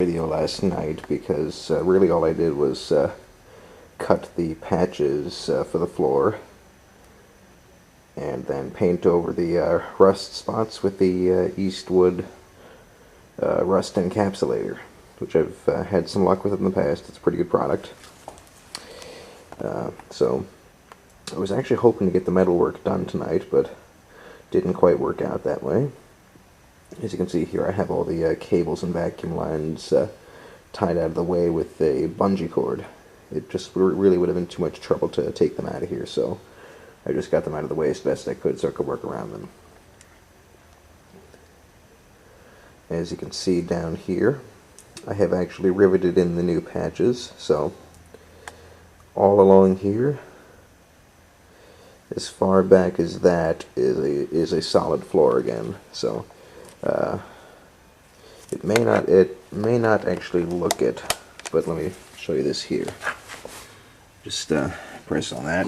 Video last night because really all I did was cut the patches for the floor and then paint over the rust spots with the Eastwood rust encapsulator, which I've had some luck with in the past. It's a pretty good product. So I was actually hoping to get the metal work done tonight, but didn't quite work out that way. As you can see here, I have all the cables and vacuum lines tied out of the way with a bungee cord. It just really would have been too much trouble to take them out of here, so I just got them out of the way as best I could so I could work around them. As you can see down here, I have actually riveted in the new patches, so all along here, as far back as that is a solid floor again. So it may not actually look it, but let me show you this here. Just press on that.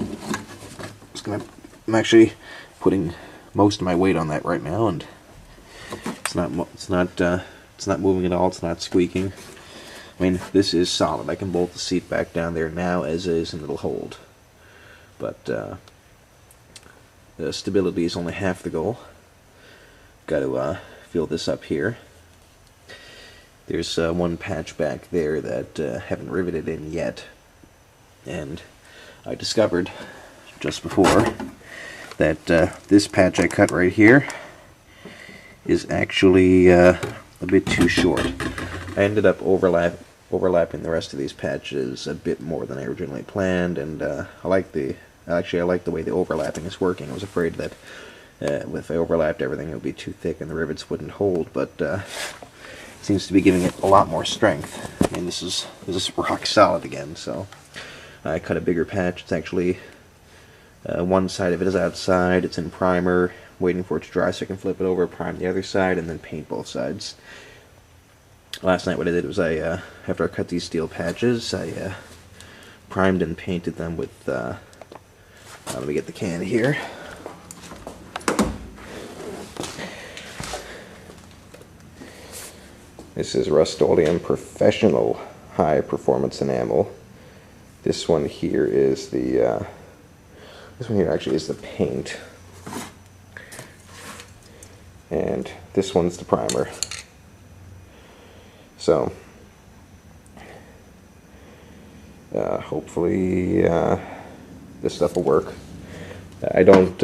I'm actually putting most of my weight on that right now, and it's not moving at all. It's not squeaking. I mean, this is solid. I can bolt the seat back down there now as is, and it'll hold. But the stability is only half the goal. Got to fill this up here. There's one patch back there that haven't riveted in yet, and I discovered just before that this patch I cut right here is actually a bit too short. I ended up overlapping the rest of these patches a bit more than I originally planned, and I like the way the overlapping is working. I was afraid that if I overlapped everything, it would be too thick and the rivets wouldn't hold, but it seems to be giving it a lot more strength. I mean, this is rock solid again. So I cut a bigger patch. It's actually one side of it is outside. It's in primer, waiting for it to dry so I can flip it over, prime the other side, and then paint both sides. Last night what I did was after I cut these steel patches, I primed and painted them with, let me get the can here. This is Rust-Oleum Professional High Performance Enamel. This one here is the, this one here actually is the paint. And this one's the primer. So, hopefully this stuff will work. I don't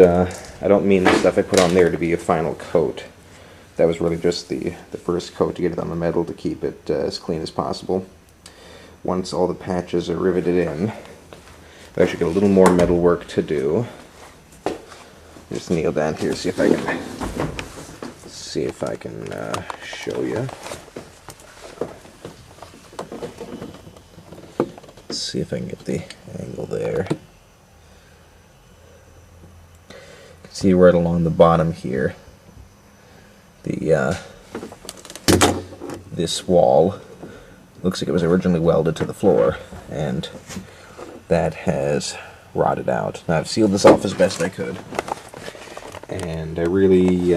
mean the stuff I put on there to be a final coat. That was really just the first coat to get it on the metal to keep it as clean as possible. Once all the patches are riveted in, I actually got a little more metal work to do. Just kneel down here, see if I can show you. Let's see if I can get the angle there. You can see right along the bottom here. This wall looks like it was originally welded to the floor, and that has rotted out. Now I've sealed this off as best I could, and I really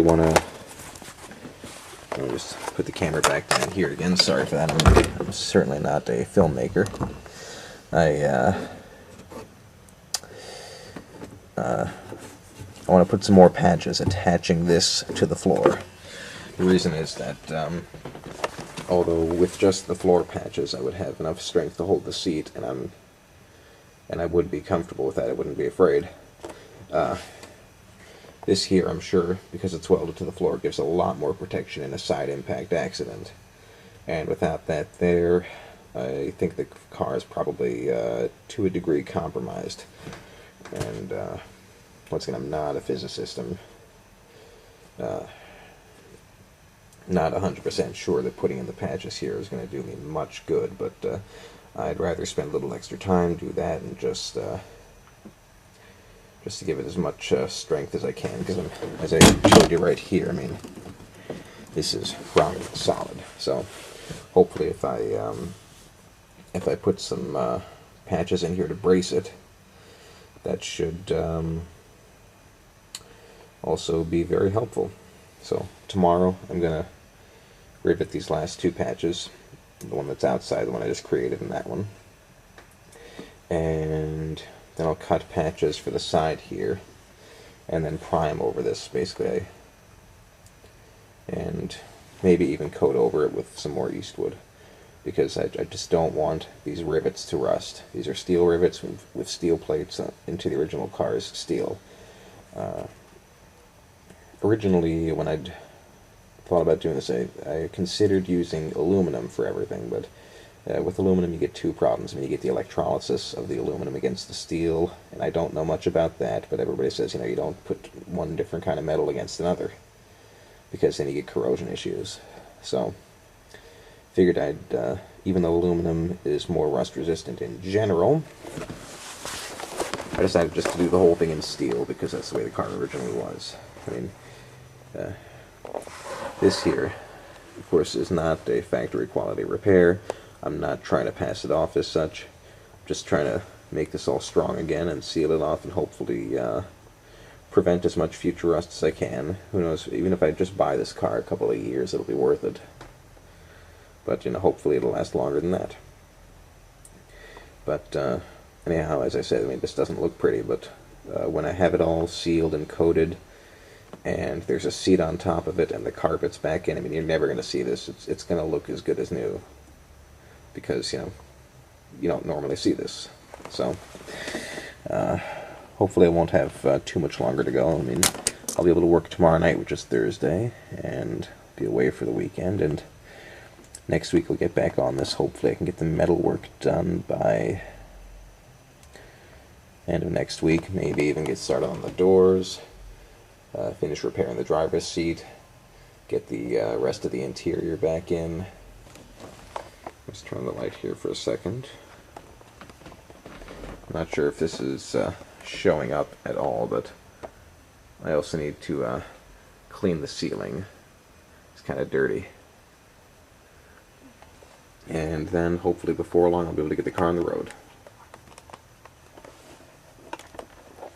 want to. Let me just put the camera back down here again. Sorry for that. I'm certainly not a filmmaker. I want to put some more patches attaching this to the floor. The reason is that although with just the floor patches I would have enough strength to hold the seat, and I would be comfortable with that, I wouldn't be afraid. This here, I'm sure, because it's welded to the floor, gives a lot more protection in a side impact accident. And without that there, I think the car is probably to a degree compromised. And once again, I'm not a physicist. I'm not 100% sure that putting in the patches here is going to do me much good, but I'd rather spend a little extra time, do that, and just to give it as much strength as I can, because as I showed you right here, I mean, this is rock solid. So hopefully if I put some patches in here to brace it, that should also be very helpful. So tomorrow I'm going to rivet these last two patches, the one that's outside, the one I just created, and that one. And then I'll cut patches for the side here, and then prime over this, basically. And maybe even coat over it with some more Eastwood, because I just don't want these rivets to rust. These are steel rivets with steel plates into the original car's steel. Originally, when I'd thought about doing this, I considered using aluminum for everything, but with aluminum you get two problems. I mean, you get the electrolysis of the aluminum against the steel, and I don't know much about that, but everybody says, you don't put one different kind of metal against another, because then you get corrosion issues. So, figured I'd, even though aluminum is more rust resistant in general, I decided just to do the whole thing in steel, because that's the way the car originally was. I mean, this here, of course, is not a factory quality repair. I'm not trying to pass it off as such. I'm just trying to make this all strong again and seal it off and hopefully prevent as much future rust as I can. Who knows, even if I just buy this car a couple of years, it'll be worth it. But, hopefully it'll last longer than that. But, anyhow, as I said, I mean, this doesn't look pretty, but when I have it all sealed and coated, and there's a seat on top of it, and the carpet's back in, I mean, you're never going to see this. It's going to look as good as new, because, you don't normally see this. So, hopefully I won't have too much longer to go. I mean, I'll be able to work tomorrow night, which is Thursday, and be away for the weekend, and next week we'll get back on this. Hopefully I can get the metal work done by end of next week, maybe even get started on the doors, finish repairing the driver's seat, get the rest of the interior back in. Let's turn the light here for a second. I'm not sure if this is showing up at all, but I also need to clean the ceiling. It's kind of dirty. And then hopefully before long I'll be able to get the car on the road.